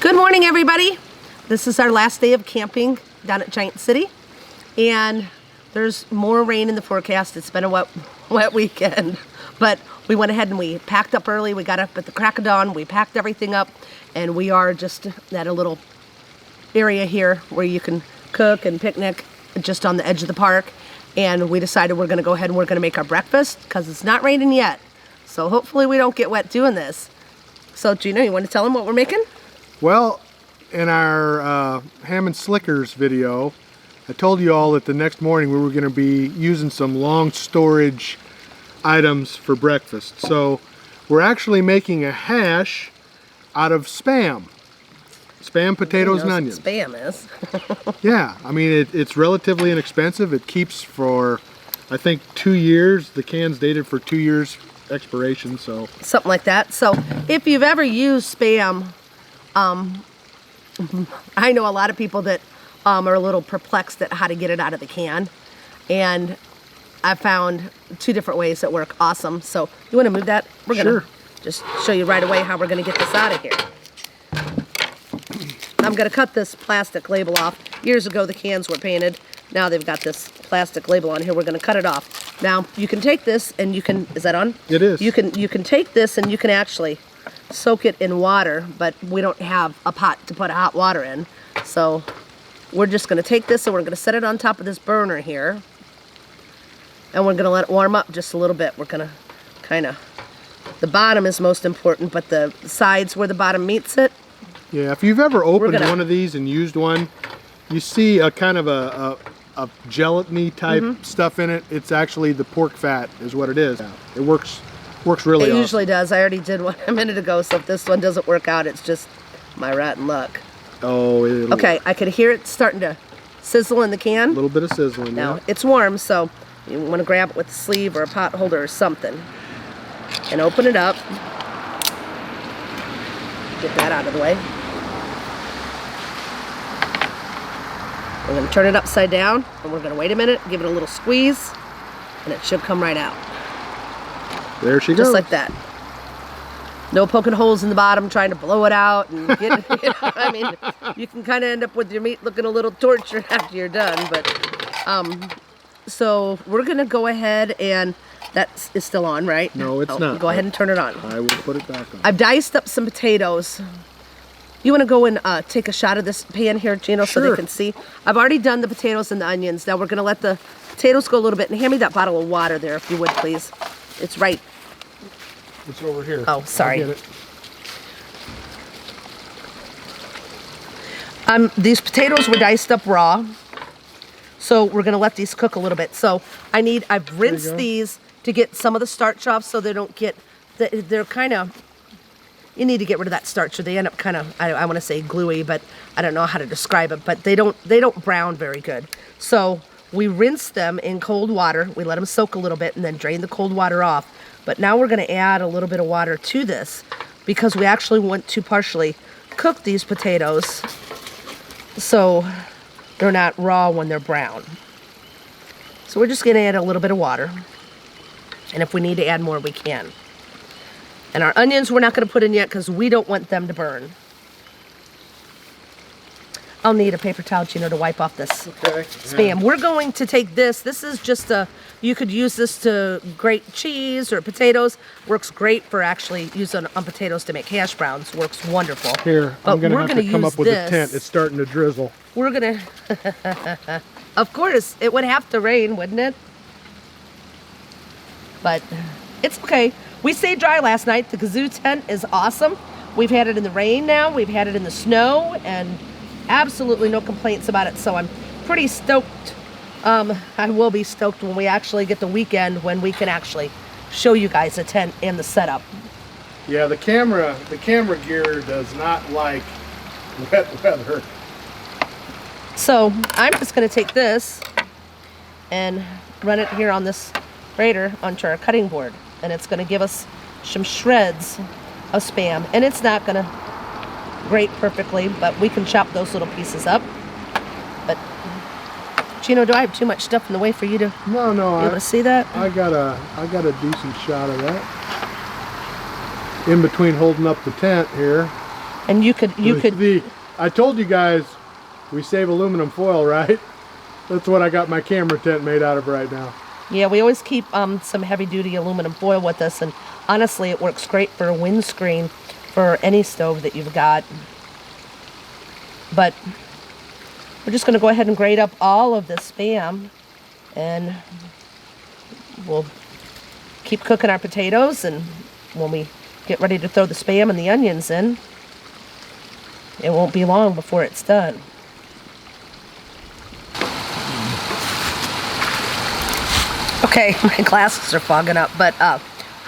Good morning, everybody. This is our last day of camping down at Giant City, and there's more rain in the forecast. It's been a wet weekend, but we went ahead and we packed up early. We got up at the crack of dawn. We packed everything up, and we are just at a little area here where you can cook and picnic just on the edge of the park. And we decided we're going to go ahead and we're going to make our breakfast because it's not raining yet. So hopefully we don't get wet doing this. So Gino, you want to tell them what we're making? Well, in our ham and slickers video, I told you all that the next morning we were going to be using some long storage items for breakfast. So we're actually making a hash out of Spam. Spam, potatoes, and onions. Spam is. Yeah, I mean it's relatively inexpensive. It keeps for, I think, 2 years. The can's dated for 2 years expiration, so. Something like that. So if you've ever used Spam, I know a lot of people that are a little perplexed at how to get it out of the can, and I found 2 different ways that work awesome. So you want to move that? We're gonna just show you right away how we're gonna get this out of here. I'm gonna cut this plastic label off. Years ago the cans were painted. Now they've got this plastic label on here. We're gonna cut it off. Now you can take this and you can, is that on? It is. You can take this and you can actually soak it in water, but we don't have a pot to put hot water in. So we're just gonna take this and we're gonna set it on top of this burner here. And we're gonna let it warm up just a little bit. We're gonna the bottom is most important, but the sides where the bottom meets it. Yeah, if you've ever opened one of these and used one, you see a kind of a gelatiny type stuff in it. It's actually the pork fat is what it is. It works really awesome. It usually does. I already did one a minute ago, so if this one doesn't work out, it's just my rotten luck. Oh, okay, I could hear it starting to sizzle in the can. A little bit of sizzling. Now, it's warm, so you want to grab it with a sleeve or a pot holder or something. And open it up. Get that out of the way. We're going to turn it upside down, and we're going to wait a minute, give it a little squeeze, and it should come right out. There she goes. Just like that. No poking holes in the bottom trying to blow it out. And get it, I mean, you can kind of end up with your meat looking a little tortured after you're done. But so we're going to go ahead and that is still on, right? No, it's not. Go ahead and turn it on. I will put it back on. I've diced up some potatoes. You want to go and take a shot of this pan here, Gino, so they can see? I've already done the potatoes and the onions. Now we're going to let the potatoes go a little bit. And hand me that bottle of water there, if you would, please. It's right. It's over here. Oh, sorry. I'll get it. These potatoes were diced up raw. So we're going to let these cook a little bit. So I've rinsed these to get some of the starch off so they don't get, they're kind of, you need to get rid of that starch or they end up kind of, I want to say gluey, but I don't know how to describe it, but they don't brown very good. So we rinse them in cold water. We let them soak a little bit and then drain the cold water off. But now we're going to add a little bit of water to this because we actually want to partially cook these potatoes so they're not raw when they're brown. So we're just going to add a little bit of water. And if we need to add more, we can. And our onions we're not going to put in yet because we don't want them to burn. I'll need a paper towel, Gino, to wipe off this Spam. We're going to take this. This is just you could use this to grate cheese or potatoes. Works great for actually using on potatoes to make hash browns. Works wonderful. Here, I'm going to have to come up with a tent. It's starting to drizzle. We're going to, of course, it would have to rain, wouldn't it? But it's okay. We stayed dry last night. The Kazoo tent is awesome. We've had it in the rain now. We've had it in the snow, and absolutely no complaints about it. So I'm pretty stoked. I will be stoked when we actually get the weekend when we can actually show you guys the tent and the setup. Yeah, the camera gear does not like wet weather. So I'm just going to take this and run it here on this grater onto our cutting board. And it's going to give us some shreds of Spam. And it's not going to grate perfectly, but we can chop those little pieces up. But, Gino, do I have too much stuff in the way for you to be able to see that? I got a decent shot of that. In between holding up the tent here. And you could I told you guys we save aluminum foil, right? That's what I got my camera tent made out of right now. Yeah, we always keep some heavy-duty aluminum foil with us, and honestly, it works great for a windscreen for any stove that you've got. But we're just going to go ahead and grate up all of this Spam, and we'll keep cooking our potatoes, and when we get ready to throw the Spam and the onions in, it won't be long before it's done. Okay, my glasses are fogging up, but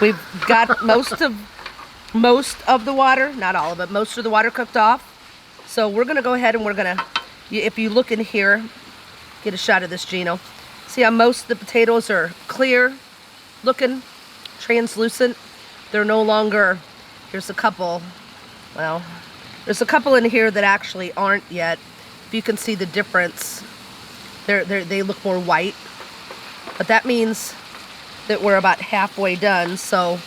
we've got most of the water, not all of it, most of the water cooked off. So we're gonna go ahead and we're gonna, if you look in here, get a shot of this, Gino. See how most of the potatoes are clear looking, translucent. They're no longer, here's a couple, well, there's a couple in here that actually aren't yet. If you can see the difference, they look more white. But that means that we're about halfway done. So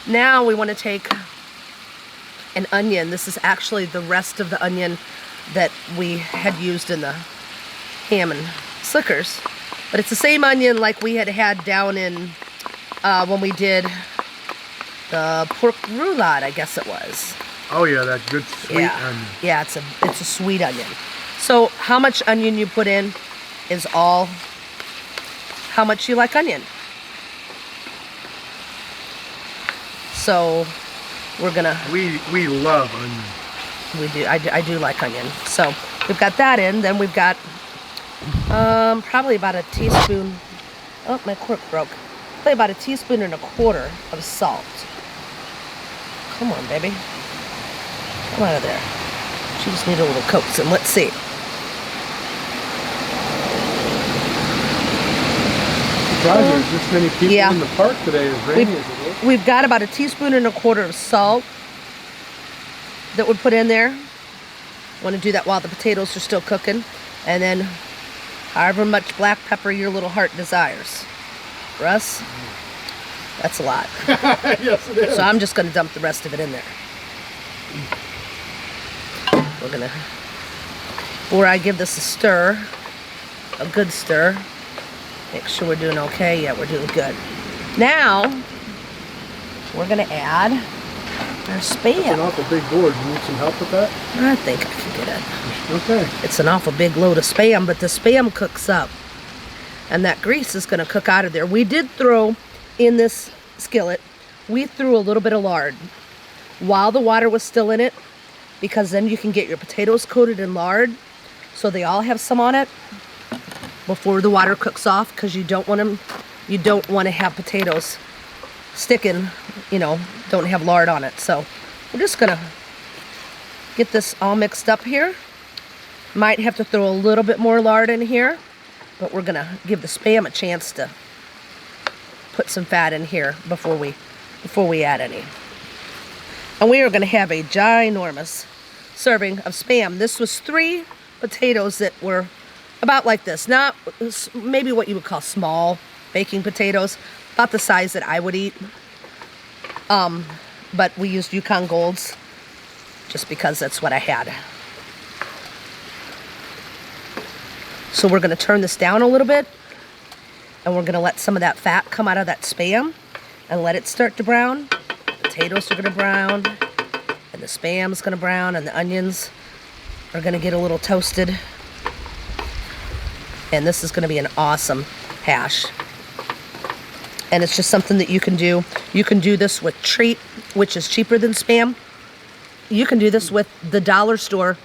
now we want to take an onion. This is actually the rest of the onion that we had used in the ham and slickers. But it's the same onion like we had down in when we did the pork roulade, I guess it was. Oh yeah, that good sweet onion. Yeah, it's a sweet onion. So how much onion you put in is all how much you like onion. So we're gonna. We love onion. We do. I do like onion. So we've got that in. Then we've got probably about a teaspoon. Oh, my cork broke. Probably about a teaspoon and a quarter of salt. Come on, baby. Come out of there. She just needs a little coax, and let's see. There's this many people in the park today as rainy as it is. We've got about a teaspoon and a quarter of salt that we put in there. Want to do that while the potatoes are still cooking. And then however much black pepper your little heart desires. Russ, that's a lot. Yes, it is. So I'm just going to dump the rest of it in there. We're going to, before I give this a stir, a good stir, make sure we're doing okay. Yeah, we're doing good. Now, we're going to add our Spam. It's an awful big board. You need some help with that? I think I can get it. Okay. It's an awful big load of Spam, but the Spam cooks up. And that grease is going to cook out of there. We did throw in this skillet, we threw a little bit of lard while the water was still in it, because then you can get your potatoes coated in lard so they all have some on it before the water cooks off, because you don't want to have potatoes sticking, don't have lard on it. So we're just gonna get this all mixed up here. Might have to throw a little bit more lard in here, but we're gonna give the Spam a chance to put some fat in here before we add any. And we are gonna have a ginormous serving of Spam. This was 3 potatoes that were about like this, not maybe what you would call small baking potatoes, about the size that I would eat. But we used Yukon Golds just because that's what I had. So we're going to turn this down a little bit, and we're going to let some of that fat come out of that Spam and let it start to brown. Potatoes are going to brown, and the Spam is going to brown, and the onions are going to get a little toasted. And this is going to be an awesome hash. And it's just something that you can do. You can do this with Treat, which is cheaper than Spam. You can do this with the dollar store.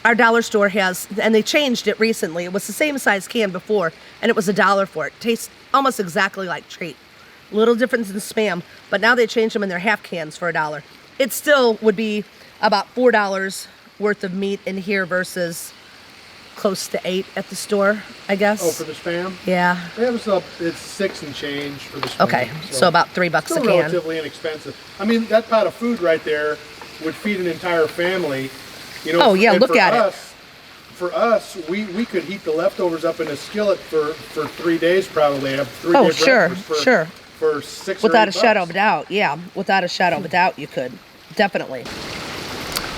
Our dollar store has, and they changed it recently. It was the same size can before, and it was $1 for it. Tastes almost exactly like Treat. Little difference in Spam, but now they changed them in their half cans for $1. It still would be about $4 worth of meat in here versus close to 8 at the store, I guess. Oh, for the Spam? Yeah. It's 6 and change for the Spam. Okay, so about $3 a still can. Relatively inexpensive. I mean, that pot of food right there would feed an entire family. Oh yeah, look at it. For us, we could heat the leftovers up in a skillet for 3 days probably. Have 3 Oh, day sure, breakfast sure. For 6 Without or 8 a shadow bucks. of a doubt, yeah. Without a shadow of a doubt, you could. Definitely.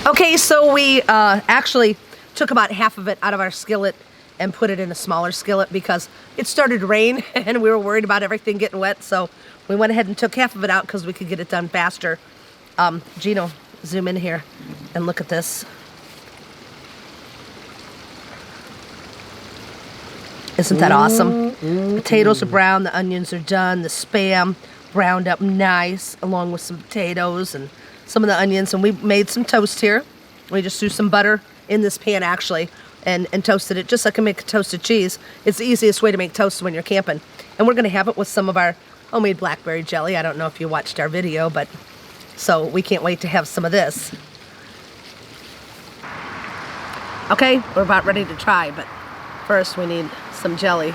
Okay, so we actually took about half of it out of our skillet and put it in a smaller skillet because it started to rain and we were worried about everything getting wet. So we went ahead and took half of it out because we could get it done faster. Gino, zoom in here and look at this. Isn't that awesome? Potatoes are brown, the onions are done, the Spam browned up nice along with some potatoes and some of the onions, and we made some toast here. We just threw some butter in this pan actually and toasted it just like I make a toasted cheese. It's the easiest way to make toast when you're camping. And we're gonna have it with some of our homemade blackberry jelly. I don't know if you watched our video, but so we can't wait to have some of this. Okay, we're about ready to try, but first we need some jelly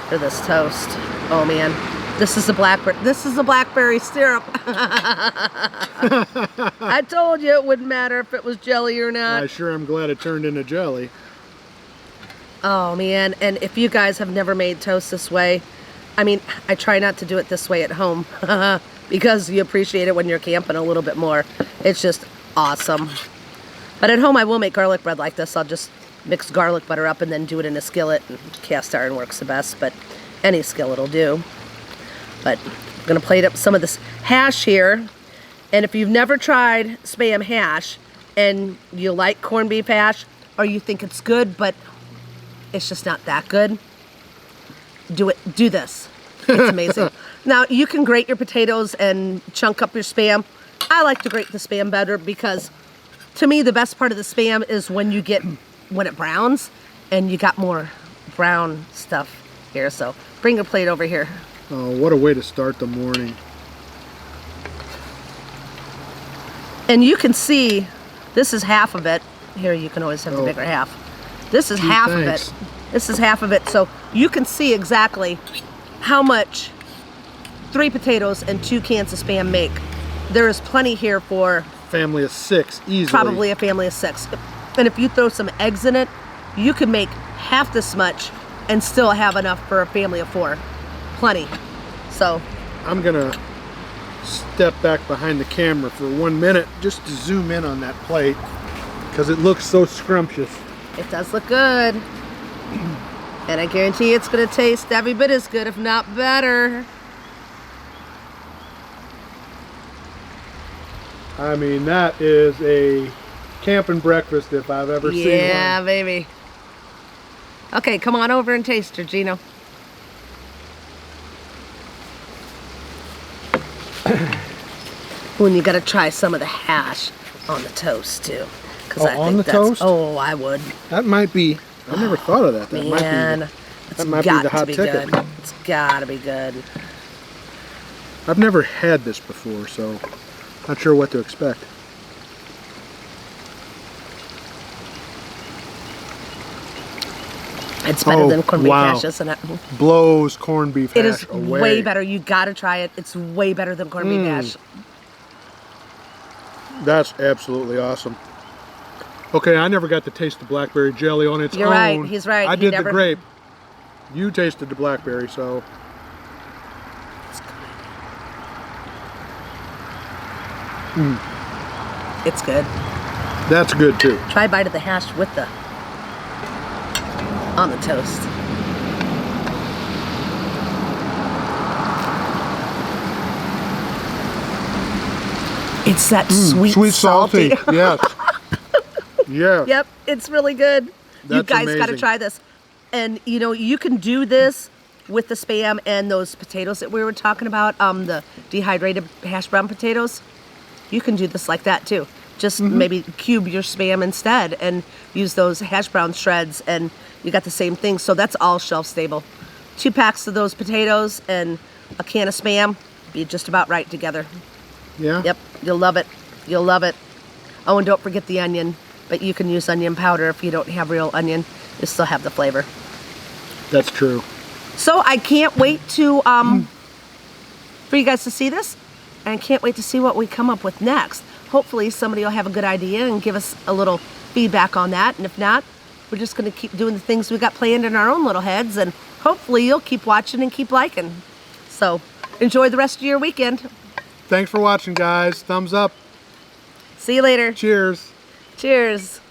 for this toast. Oh man. This is a blackberry syrup. I told you it wouldn't matter if it was jelly or not. I sure am glad it turned into jelly. Oh man, and if you guys have never made toast this way, I mean, I try not to do it this way at home because you appreciate it when you're camping a little bit more. It's just awesome. But at home I will make garlic bread like this. I'll just mix garlic butter up and then do it in a skillet. And cast iron works the best, but any skillet will do. But I'm gonna plate up some of this hash here. And if you've never tried Spam hash and you like corned beef hash or you think it's good but it's just not that good, do this. It's amazing. Now you can grate your potatoes and chunk up your Spam. I like to grate the Spam better because to me the best part of the Spam is when it browns and you got more brown stuff here. So bring your plate over here. Oh, what a way to start the morning. And you can see, this is half of it. Here, you can always have the bigger half. This is half of it. This is half of it. So you can see exactly how much 3 potatoes and 2 cans of Spam make. There is plenty here for family of 6, easily. Probably a family of 6. And if you throw some eggs in it, you can make half this much and still have enough for a family of 4. Plenty. So I'm gonna step back behind the camera for 1 minute just to zoom in on that plate because it looks so scrumptious. It does look good. And I guarantee it's gonna taste every bit as good, if not better. I mean, that is a camping breakfast if I've ever seen one. Yeah, baby. Okay, come on over and taste her, Gino. When you gotta try some of the hash on the toast too, because I think on the toast? Oh, I would. That might be. I never thought of that. That Man, might be the hot ticket. Good. It's gotta be good. I've never had this before, so not sure what to expect. It's better than corned beef hash, isn't it? Blows corned beef hash It is away. way better. You gotta try it. It's way better than corned beef hash. That's absolutely awesome. Okay, I never got to taste the blackberry jelly on its own. You're right. He's right. I did the grape. You tasted the blackberry, so. It's good. That's good too. Try a bite of the hash with the on the toast. It's that sweet, salty. Yes. Yeah. Yep, it's really good. You guys got to try this. And you know, you can do this with the Spam and those potatoes that we were talking about, the dehydrated hash brown potatoes. You can do this like that too. Just maybe cube your Spam instead and use those hash brown shreds and you got the same thing. So that's all shelf stable. 2 packs of those potatoes and a can of Spam be just about right together. Yeah? Yep, you'll love it. You'll love it. Oh, and don't forget the onion. But you can use onion powder if you don't have real onion. You still have the flavor. That's true. So I can't wait to for you guys to see this. And I can't wait to see what we come up with next. Hopefully somebody will have a good idea and give us a little feedback on that. And if not, we're just going to keep doing the things we got planned in our own little heads. And hopefully you'll keep watching and keep liking. So enjoy the rest of your weekend. Thanks for watching, guys. Thumbs up. See you later. Cheers. Cheers.